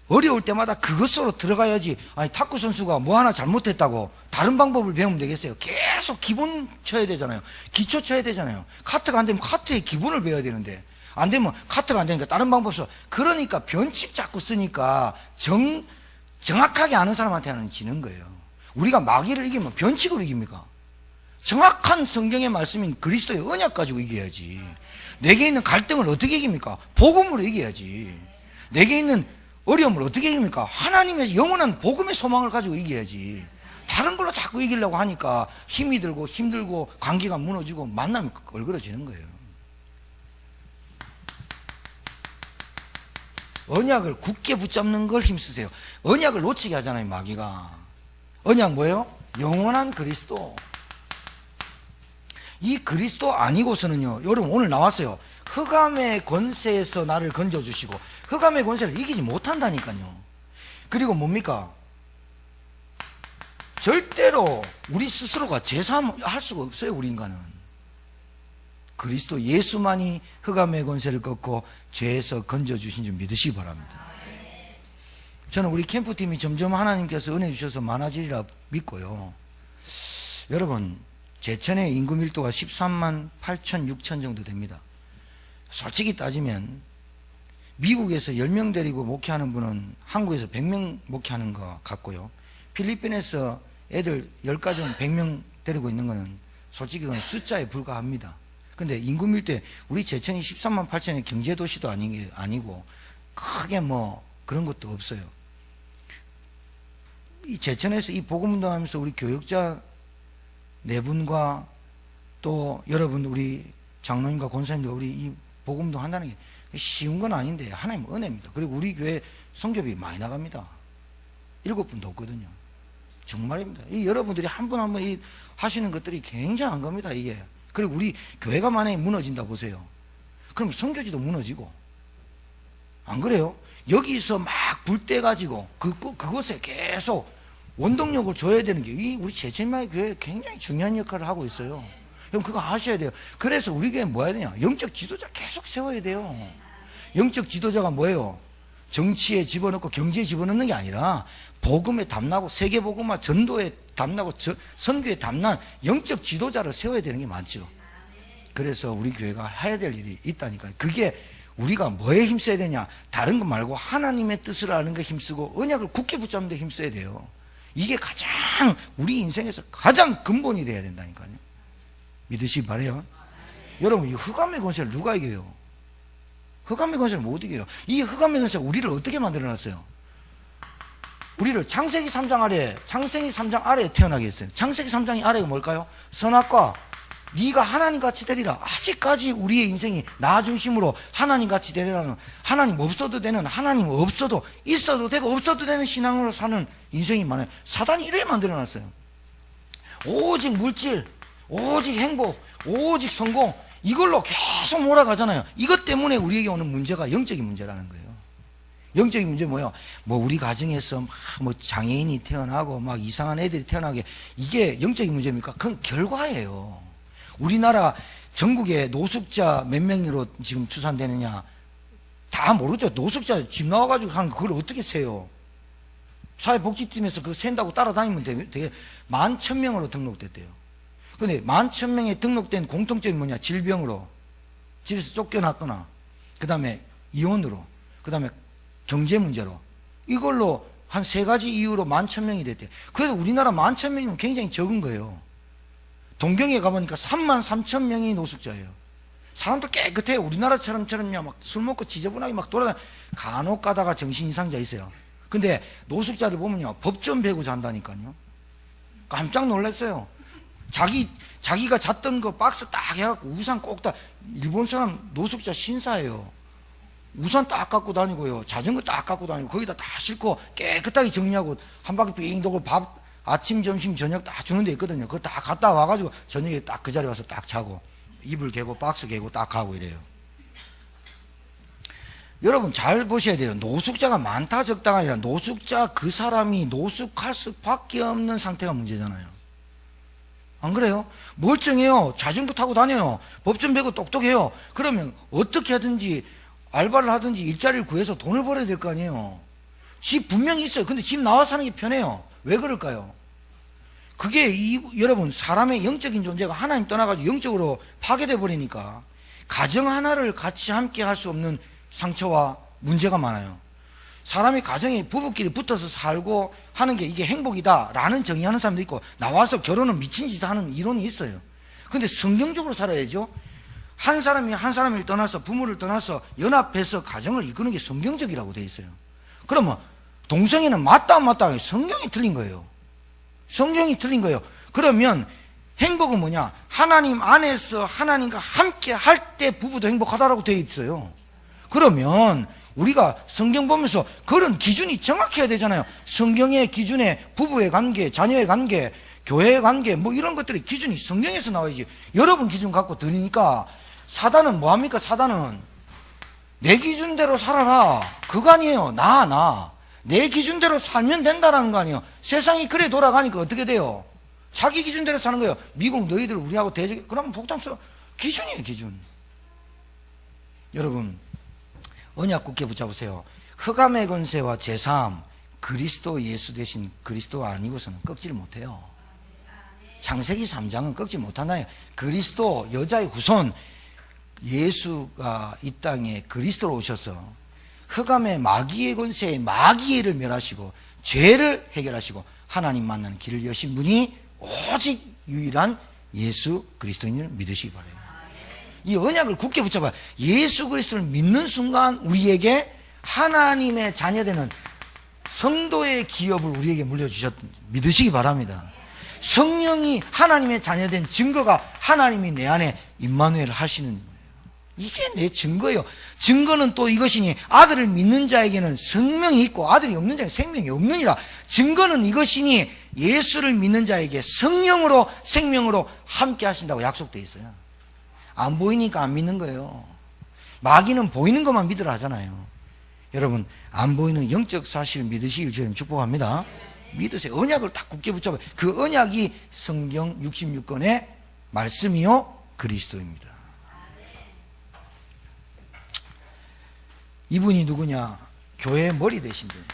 어려울 때마다 그것으로 들어가야지. 탁구 선수가 뭐 하나 잘못했다고 다른 방법을 배우면 되겠어요? 계속 기본 쳐야 되잖아요. 기초 쳐야 되잖아요. 카트가 안 되면 카트의 기본을 배워야 되는데, 안 되면 카트가 안 되니까 다른 방법 써. 그러니까 변칙 자꾸 쓰니까 정확하게 아는 사람한테는 지는 거예요. 우리가 마귀를 이기면 변칙으로 이깁니까? 정확한 성경의 말씀인 그리스도의 언약 가지고 이겨야지. 내게 있는 갈등을 어떻게 이깁니까? 복음으로 이겨야지. 내게 있는 어려움을 어떻게 이깁니까? 하나님의 영원한 복음의 소망을 가지고 이겨야지. 다른 걸로 자꾸 이기려고 하니까 힘이 들고 힘들고 관계가 무너지고 만남이 얼그러지는 거예요. 언약을 굳게 붙잡는 걸 힘쓰세요. 언약을 놓치게 하잖아요, 마귀가. 언약 뭐예요? 영원한 그리스도. 이 그리스도 아니고서는요, 여러분 오늘 나왔어요. 흑암의 권세에서 나를 건져주시고, 흑암의 권세를 이기지 못한다니까요. 그리고 뭡니까? 절대로 우리 스스로가 제사할 수가 없어요. 우리 인간은 그리스도 예수만이 흑암의 권세를 꺾고 죄에서 건져주신 줄 믿으시기 바랍니다. 저는 우리 캠프팀이 점점 하나님께서 은혜 주셔서 많아지리라 믿고요. 여러분 제천의 인구 밀도가 13만 8천 6천 정도 됩니다. 솔직히 따지면 미국에서 10명 데리고 목회하는 분은 한국에서 100명 목회하는 것 같고요, 필리핀에서 애들 10가정 100명 데리고 있는 거는 솔직히 그건 숫자에 불과합니다. 근데 인구 밀도에 우리 제천이 13만 8천의 경제도시도 아니고 크게 뭐 그런 것도 없어요. 이 제천에서 이 복음운동하면서 우리 교역자 4분과 또 여러분 우리 장로님과 권사님들 우리 이 복음운동 한다는 게 쉬운 건 아닌데 하나님 은혜입니다. 그리고 우리 교회 선교비 많이 나갑니다. 7분도 없거든요. 정말입니다. 이 여러분들이 한 분 한 분 하시는 것들이 굉장한 겁니다, 이게. 그리고 우리 교회가 만약에 무너진다 보세요. 그럼 선교지도 무너지고. 안 그래요? 여기서 막 불 떼 가지고 그곳에 계속 원동력을 줘야 되는 게 우리 제천마을 교회 굉장히 중요한 역할을 하고 있어요. 여러분 그거 아셔야 돼요. 그래서 우리 교회 뭐 해야 되냐? 영적 지도자 계속 세워야 돼요. 영적 지도자가 뭐예요? 정치에 집어넣고 경제에 집어넣는 게 아니라 복음에 담나고 세계복음화 전도에 담나고 선교에 담난 영적 지도자를 세워야 되는 게 맞죠. 그래서 우리 교회가 해야 될 일이 있다니까요. 그게 우리가 뭐에 힘써야 되냐? 다른 거 말고 하나님의 뜻을 아는 거 힘쓰고 언약을 굳게 붙잡는 데 힘써야 돼요. 이게 가장 우리 인생에서 가장 근본이 돼야 된다니까요. 믿으시기 바라요. 여러분 이 흑암의 권세를 누가 이겨요? 흑암의 권세를 못 이겨요. 이 흑암의 권세가 우리를 어떻게 만들어놨어요? 우리를 창세기 3장 아래에 태어나게 했어요. 창세기 3장이 아래가 뭘까요? 선악과 네가 하나님같이 되리라. 아직까지 우리의 인생이 나 중심으로 하나님같이 되리라는, 하나님 없어도 되는, 하나님 없어도 있어도 되고 없어도 되는 신앙으로 사는 인생이 많아요. 사단이 이래 만들어놨어요. 오직 물질, 오직 행복, 오직 성공, 이걸로 계속 몰아가잖아요. 이것 때문에 우리에게 오는 문제가 영적인 문제라는 거예요. 영적인 문제 뭐예요? 뭐 우리 가정에서 뭐 장애인이 태어나고 막 이상한 애들이 태어나게, 이게 영적인 문제입니까? 그건 결과예요. 우리나라 전국에 노숙자 몇 명으로 지금 추산되느냐? 다 모르죠. 노숙자 집 나와가지고 하는 그걸 어떻게 세요? 사회복지팀에서 그거 센다고 따라다니면 되게 11,000명으로 등록됐대요. 근데 11,000명에 등록된 공통점이 뭐냐? 질병으로, 집에서 쫓겨났거나, 그 다음에 이혼으로, 그 다음에 경제 문제로, 이걸로 한 3가지 이유로 11,000명이 됐대요. 그래도 우리나라 11,000명이면 굉장히 적은 거예요. 동경에 가보니까 33,000명이 노숙자예요. 사람도 깨끗해요. 우리나라처럼요, 막 술 먹고 지저분하게 막 돌아다니, 간혹 가다가 정신 이상자 있어요. 근데 노숙자들 보면요, 법전 배고 잔다니까요. 깜짝 놀랐어요. 자기가 잤던 거 박스 딱 해갖고 우산 꼭 다, 일본 사람 노숙자 신사예요. 우산 딱 갖고 다니고요, 자전거 딱 갖고 다니고, 거기다 다 싣고 깨끗하게 정리하고 한 바퀴 빙 돌고 밥 아침 점심 저녁 다 주는 데 있거든요. 그거 다 갔다 와가지고 저녁에 딱 그 자리에 와서 딱 자고 이불 개고 박스 개고 딱 가고 이래요. 여러분 잘 보셔야 돼요. 노숙자가 많다 적다가 아니라 노숙자 그 사람이 노숙할 수밖에 없는 상태가 문제잖아요. 안 그래요? 멀쩡해요. 자전거 타고 다녀요. 법전 배고 똑똑해요. 그러면 어떻게 하든지 알바를 하든지 일자리를 구해서 돈을 벌어야 될 거 아니에요. 집 분명히 있어요. 근데 집 나와 사는 게 편해요. 왜 그럴까요? 그게 여러분 사람의 영적인 존재가 하나님 떠나가지고 영적으로 파괴돼 버리니까 가정 하나를 같이 함께 할 수 없는 상처와 문제가 많아요. 사람이 가정에 부부끼리 붙어서 살고 하는 게 이게 행복이다 라는 정의하는 사람도 있고, 나와서 결혼은 미친 짓 하는 이론이 있어요. 근데 성경적으로 살아야죠. 한 사람이 한 사람을 떠나서 부모를 떠나서 연합해서 가정을 이끄는 게 성경적이라고 돼 있어요. 그러면 동성애는 맞다 안 맞다? 성경이 틀린 거예요. 성경이 틀린 거예요. 그러면 행복은 뭐냐? 하나님 안에서 하나님과 함께 할 때 부부도 행복하다라고 되어 있어요. 그러면 우리가 성경 보면서 그런 기준이 정확해야 되잖아요. 성경의 기준에 부부의 관계, 자녀의 관계, 교회의 관계, 뭐 이런 것들이 기준이 성경에서 나와야지. 여러분 기준 갖고 드리니까 사단은 뭐합니까? 사단은 내 기준대로 살아라, 그거 아니에요. 내 기준대로 살면 된다라는 거 아니에요. 세상이 그래 돌아가니까 어떻게 돼요? 자기 기준대로 사는 거예요. 미국 너희들 우리하고 대적, 그러면 복담스러워. 기준이에요, 기준. 여러분 언약 굳게 붙잡으세요. 흑암의 권세와 제3 그리스도 예수 대신 그리스도 아니고서는 꺾지를 못해요. 창세기 3장은 꺾지 못하나요? 그리스도 여자의 후손 예수가 이 땅에 그리스도로 오셔서 흑암의 마귀의 권세의 마귀를 멸하시고 죄를 해결하시고 하나님 만나는 길을 여신 분이 오직 유일한 예수 그리스도인을 믿으시기 바라요. 이 언약을 굳게 붙잡아요. 예수 그리스도를 믿는 순간 우리에게 하나님의 자녀되는 성도의 기업을 우리에게 믿으시기 바랍니다. 성령이 하나님의 자녀된 증거가 하나님이 내 안에 임마누엘 하시는 거예요. 이게 내 증거예요. 증거는 또 이것이니 아들을 믿는 자에게는 생명이 있고 아들이 없는 자에게 생명이 없느니라. 증거는 이것이니 예수를 믿는 자에게 성령으로 생명으로 함께 하신다고 약속되어 있어요. 안 보이니까 안 믿는 거예요. 마귀는 보이는 것만 믿으라 하잖아요. 여러분 안 보이는 영적 사실을 믿으시길 주님 축복합니다. 믿으세요. 언약을 딱 굳게 붙잡아요. 그 언약이 성경 66권의 말씀이요 그리스도입니다. 이분이 누구냐? 교회의 머리 되신 분,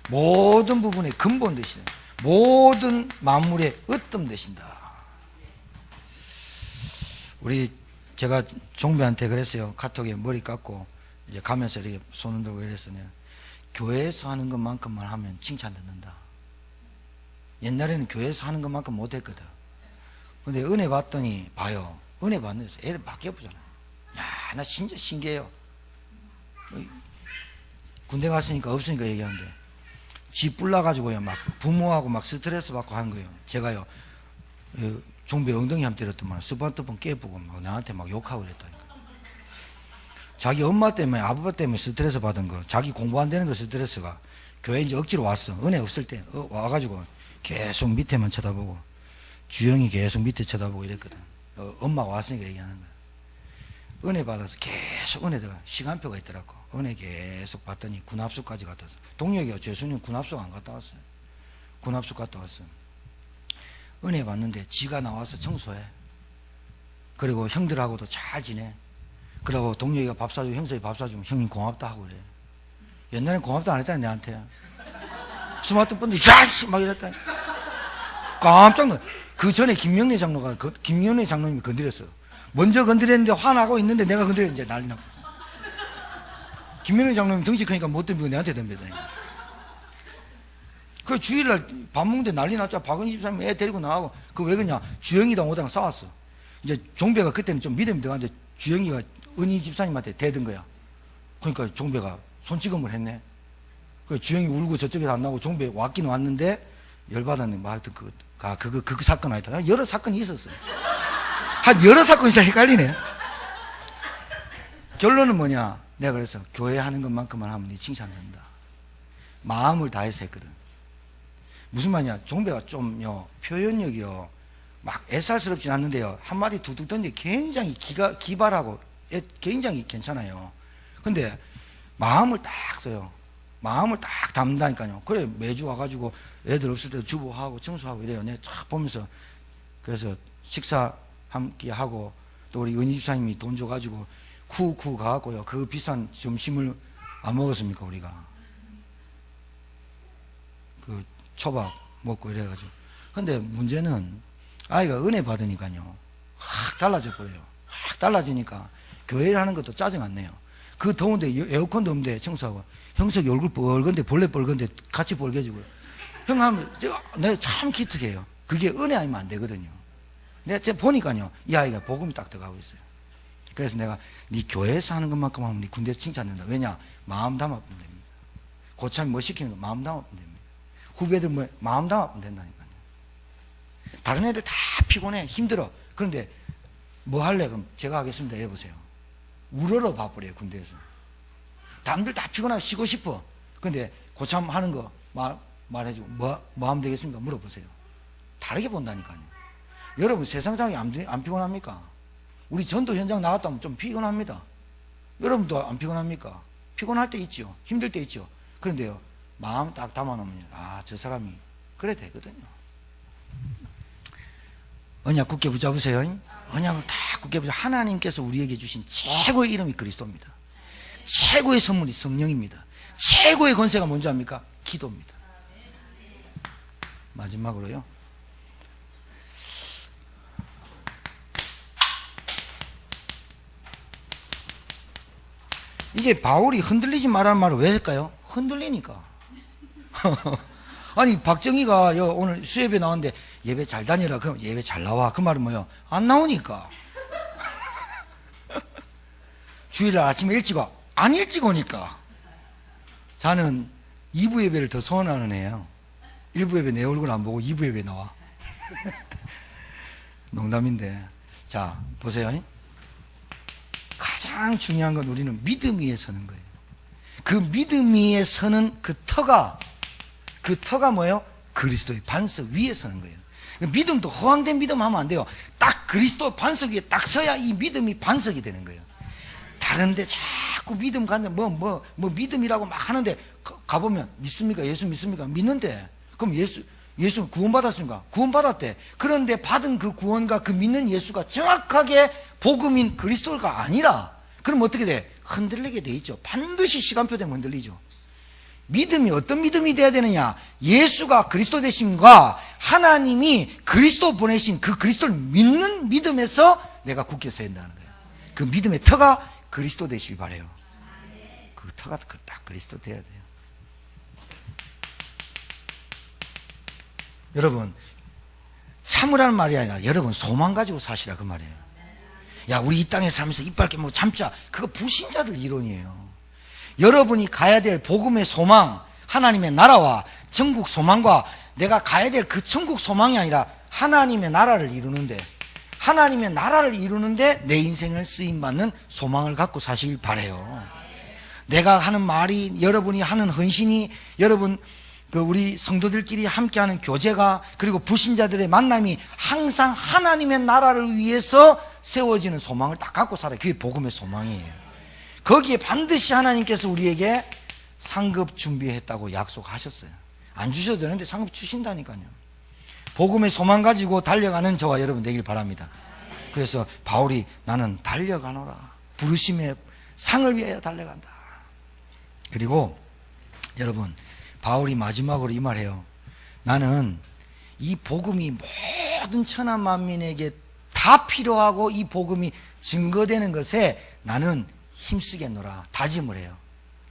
모든 부분의 근본 되시는, 모든 만물의 으뜸 되신다. 제가 종배한테 그랬어요. 카톡에 머리 깎고 이제 가면서 이렇게 손 흔들고 이랬어요. 교회에서 하는 것만큼만 하면 칭찬 듣는다. 옛날에는 교회에서 하는 것만큼 못했거든. 근데 은혜 받더니 봐요. 은혜 받는데서 애들 바뀌어 보잖아요. 야, 나 진짜 신기해요. 군대 갔으니까 없으니까 얘기하는데 집 불나가지고요 막 부모하고 막 스트레스 받고 하는 거예요. 제가요 종배 엉덩이 한번 때렸더만 스반트폰 깨부고 막 나한테 막 욕하고 그랬다니까. 자기 엄마 때문에 아빠 때문에 스트레스 받은 거, 자기 공부 안 되는 거 스트레스가 교회 이제 억지로 왔어. 은혜 없을 때 와가지고 계속 밑에만 쳐다보고 주영이 계속 밑에 쳐다보고 이랬거든. 엄마가 왔으니까 얘기하는 거야. 은혜 받아서 계속 은혜다가 시간표가 있더라고. 은혜 계속 받더니 군합수까지 갔다 왔어. 동력이요. 재수님 군합수 안 갔다 왔어요. 군합수 갔다 왔어. 은혜 받는데 지가 나와서 청소해. 그리고 형들하고도 잘 지내. 그러고 동료가 밥 사주고 형석이 밥 사주면 형님 고맙다 하고 그래. 옛날엔 고맙다 안 했다 내한테. 스마트폰도 쫙 막 이랬다. 깜짝 놀라. 그 전에 김명래 장로가 김명래 장로님이 건드렸어요. 먼저 건드렸는데 화나고 있는데 내가 건드렸는데 이제 난리 났고. 김명래 장로님 덩치 크니까 못 덤비고 내한테 덤벼다. 그 주일날 밥 먹는데 난리 났죠. 박은희 집사님 애 데리고 나가고. 그 왜 그러냐. 주영이랑 오다가 싸웠어. 이제 종배가 그때는 좀 믿음이 들어갔는데 주영이가 은희 집사님한테 대든 거야. 그러니까 종배가 손찌검을 했네. 그 주영이 울고 저쪽에서 안 나오고 종배 왔긴 왔는데 열받았네. 뭐 하여튼 그 사건 아니다. 여러 사건이 있었어. 한 여러 사건이 있어 헷갈리네. 결론은 뭐냐. 내가 그래서 교회 하는 것만큼만 하면 네 칭찬된다. 마음을 다해서 했거든. 무슨 말이냐. 종배가 좀요 표현력이요 막 애살스럽진 않는데요 한마디 툭툭 던지 굉장히 기발하고 굉장히 괜찮아요. 근데 마음을 딱 써요. 마음을 딱 담는다니까요. 그래 매주 와가지고 애들 없을 때 주부하고 청소하고 이래요. 내가 쫙 보면서 그래서 식사 함께 하고 또 우리 은희 집사님이 돈 줘가지고 쿠쿠 가갖고요 그 비싼 점심을 안 먹었습니까 우리가. 그 초밥 먹고 이래가지고. 근데 문제는 아이가 은혜 받으니까요 확 달라져 버려요. 확 달라지니까 교회를 하는 것도 짜증 안 내요. 그 더운데 에어컨도 없는데 청소하고 형석이 얼굴 뻘건데 벌레 뻘건데 같이 벌게지고요. 형 하면 내가 참 기특해요. 그게 은혜 아니면 안 되거든요. 내가 보니까요 이 아이가 복음이 딱 들어가고 있어요. 그래서 내가 네 교회에서 하는 것만큼 하면 네 군대에서 칭찬된다. 왜냐 마음 담아보면 됩니다. 고참이 뭐 시키는 거 마음 담아보면 됩니다. 후배들 뭐 마음 담아보면 된다니까요. 다른 애들 다 피곤해 힘들어. 그런데 뭐 할래? 그럼 제가 하겠습니다. 해보세요. 우러러 봐버려요 군대에서. 남들 다 피곤하고 쉬고 싶어. 근데 고참 하는 거 말해주고 뭐 하면 되겠습니까? 물어보세요. 다르게 본다니까요. 여러분 세상상이 안 피곤합니까? 우리 전도 현장 나갔다 오면 좀 피곤합니다. 여러분도 안 피곤합니까? 피곤할 때 있죠. 힘들 때 있죠. 그런데요 마음 딱 담아놓으면 저 사람이 그래 되거든요. 언약 굳게 붙잡으세요. 언약을 다 굳게 붙잡으세요. 하나님께서 우리에게 주신 최고의 이름이 그리스도입니다. 최고의 선물이 성령입니다. 최고의 권세가 뭔지 압니까? 기도입니다. 마지막으로요 이게 바울이 흔들리지 말라는 말을 왜 할까요? 흔들리니까. 아니 박정희가 오늘 수예배 나왔는데 예배 잘 다니라 그럼 예배 잘 나와 그 말은 뭐예요? 안 나오니까. 주일날 아침에 일찍 와. 안 일찍 오니까. 저는 2부 예배를 더 선호하는 애예요. 1부 예배 내 얼굴 안 보고 2부 예배 나와. 농담인데 자 보세요. 가장 중요한 건 우리는 믿음 위에 서는 거예요. 그 믿음 위에 서는 그 터가 뭐예요? 그리스도의 반석 위에 서는 거예요. 믿음도 허황된 믿음 하면 안 돼요. 딱 그리스도 반석 위에 딱 서야 이 믿음이 반석이 되는 거예요. 다른데 자꾸 믿음 가는데 뭐 믿음이라고 막 하는데 가보면 믿습니까? 예수 믿습니까? 믿는데 그럼 예수 구원받았습니까? 구원받았대. 그런데 받은 그 구원과 그 믿는 예수가 정확하게 복음인 그리스도가 아니라 그럼 어떻게 돼? 흔들리게 돼 있죠. 반드시 시간표 되면 흔들리죠. 믿음이 어떤 믿음이 돼야 되느냐? 예수가 그리스도 되심과 하나님이 그리스도 보내신 그 그리스도를 믿는 믿음에서 내가 굳게 서야 한다는 거예요. 그 믿음의 터가 그리스도 되시길 바라요. 그 터가 딱 그리스도 돼야 돼요. 여러분 참으라는 말이 아니라 여러분 소망 가지고 사시라 그 말이에요. 야 우리 이 땅에 살면서 이빨 깨물고 참자. 그거 불신자들 이론이에요. 여러분이 가야 될 복음의 소망 하나님의 나라와 천국 소망과 내가 가야 될 그 천국 소망이 아니라 하나님의 나라를 이루는데 하나님의 나라를 이루는데 내 인생을 쓰임받는 소망을 갖고 사시길 바라요. 내가 하는 말이 여러분이 하는 헌신이 여러분 우리 성도들끼리 함께하는 교제가 그리고 불신자들의 만남이 항상 하나님의 나라를 위해서 세워지는 소망을 딱 갖고 살아요. 그게 복음의 소망이에요. 거기에 반드시 하나님께서 우리에게 상급 준비했다고 약속하셨어요. 안 주셔도 되는데 상급 주신다니까요. 복음의 소망 가지고 달려가는 저와 여러분 되길 바랍니다. 그래서 바울이 나는 달려가노라. 부르심의 상을 위하여 달려간다. 그리고 여러분, 바울이 마지막으로 이 말해요. 나는 이 복음이 모든 천하 만민에게 다 필요하고 이 복음이 증거되는 것에 나는 힘쓰겠노라 다짐을 해요.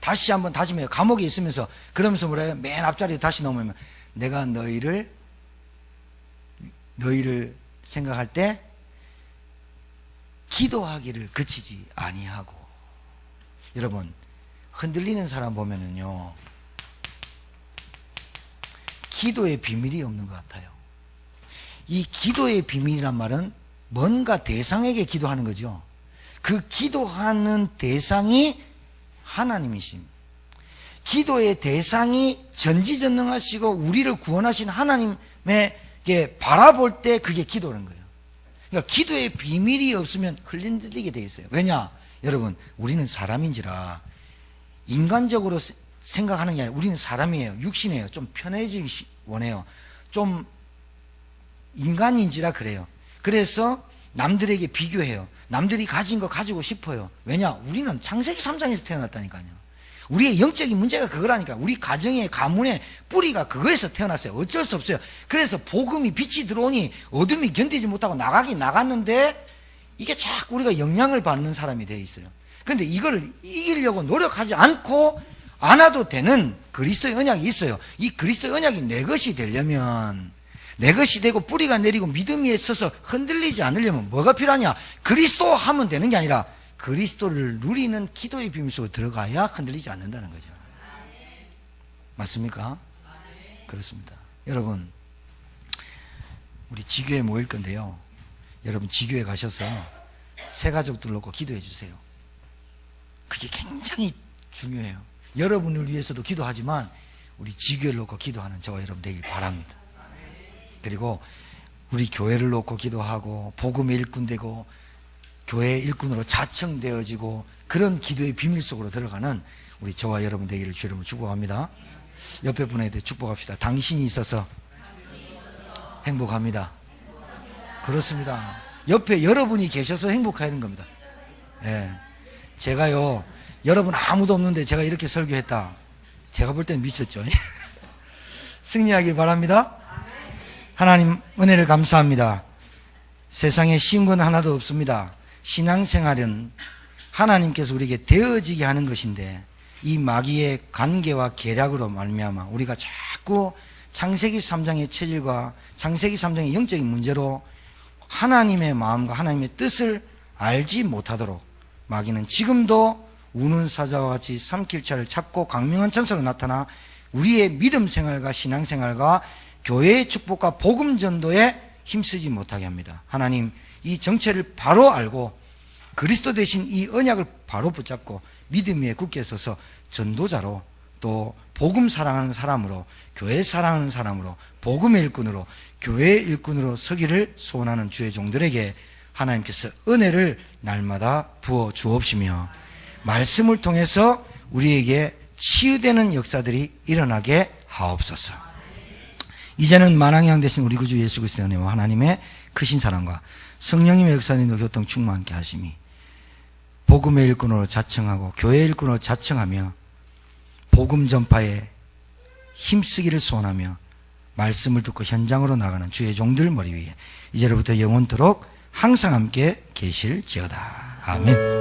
다시 한번 다짐해요. 감옥에 있으면서. 그러면서 뭐래요? 맨 앞자리에 다시 넘으면 내가 너희를 생각할 때 기도하기를 그치지 아니하고. 여러분, 흔들리는 사람 보면은요, 기도의 비밀이 없는 것 같아요. 이 기도의 비밀이란 말은 뭔가 대상에게 기도하는 거죠. 그 기도하는 대상이 하나님이심. 기도의 대상이 전지전능하시고 우리를 구원하신 하나님에게 바라볼 때 그게 기도라는 거예요. 그러니까 기도의 비밀이 없으면 흔들리게 돼 있어요. 왜냐? 여러분, 우리는 사람인지라 인간적으로 생각하는 게 아니라 우리는 사람이에요. 육신이에요. 좀 편해지기 원해요. 좀 인간인지라 그래요. 그래서 남들에게 비교해요. 남들이 가진 거 가지고 싶어요. 왜냐? 우리는 창세기 3장에서 태어났다니까요. 우리의 영적인 문제가 그거라니까. 우리 가정의 가문의 뿌리가 그거에서 태어났어요. 어쩔 수 없어요. 그래서 복음이 빛이 들어오니 어둠이 견디지 못하고 나가긴 나갔는데 이게 자꾸 우리가 영향을 받는 사람이 되어 있어요. 그런데 이걸 이기려고 노력하지 않고 안 와도 되는 그리스도의 언약이 있어요. 이 그리스도의 언약이 내 것이 되려면, 내 것이 되고 뿌리가 내리고 믿음 위에 서서 흔들리지 않으려면 뭐가 필요하냐? 그리스도 하면 되는 게 아니라 그리스도를 누리는 기도의 비밀 속에 들어가야 흔들리지 않는다는 거죠. 맞습니까? 그렇습니다. 여러분, 우리 지교에 모일 건데요, 여러분 지교에 가셔서 새 가족들 놓고 기도해 주세요. 그게 굉장히 중요해요. 여러분을 위해서도 기도하지만 우리 지교를 놓고 기도하는 저와 여러분 되길 바랍니다. 그리고 우리 교회를 놓고 기도하고 복음의 일꾼 되고 교회의 일꾼으로 자청되어지고 그런 기도의 비밀 속으로 들어가는 우리 저와 여러분 되기를 주의 이름으로 축복합니다. 옆에 분에게 축복합시다. 당신이 있어서 행복합니다. 그렇습니다. 옆에 여러분이 계셔서 행복하는 겁니다. 예. 제가요, 여러분 아무도 없는데 제가 이렇게 설교했다. 제가 볼 때는 미쳤죠. 승리하길 바랍니다. 하나님 은혜를 감사합니다. 세상에 쉬운 건 하나도 없습니다. 신앙생활은 하나님께서 우리에게 되어지게 하는 것인데 이 마귀의 관계와 계략으로 말미암아 우리가 자꾸 창세기 3장의 체질과 창세기 3장의 영적인 문제로 하나님의 마음과 하나님의 뜻을 알지 못하도록 마귀는 지금도 우는 사자와 같이 삼킬차를 찾고 강명한 천사로 나타나 우리의 믿음 생활과 신앙 생활과 교회의 축복과 복음 전도에 힘쓰지 못하게 합니다. 하나님, 이 정체를 바로 알고 그리스도 대신 이 언약을 바로 붙잡고 믿음 위에 굳게 서서 전도자로 또 복음 사랑하는 사람으로 교회 사랑하는 사람으로 복음의 일꾼으로 교회의 일꾼으로 서기를 소원하는 주의 종들에게 하나님께서 은혜를 날마다 부어 주옵시며 말씀을 통해서 우리에게 치유되는 역사들이 일어나게 하옵소서. 이제는 만왕의 대신 우리 구주 예수 그리스도의 은혜와 하나님의 크신 사랑과 성령님의 역사님도 교통 충만케 하심이 복음의 일꾼으로 자청하고 교회의 일꾼으로 자청하며 복음 전파에 힘쓰기를 소원하며 말씀을 듣고 현장으로 나가는 주의 종들 머리 위에 이제로부터 영원토록 항상 함께 계실지어다. 아멘.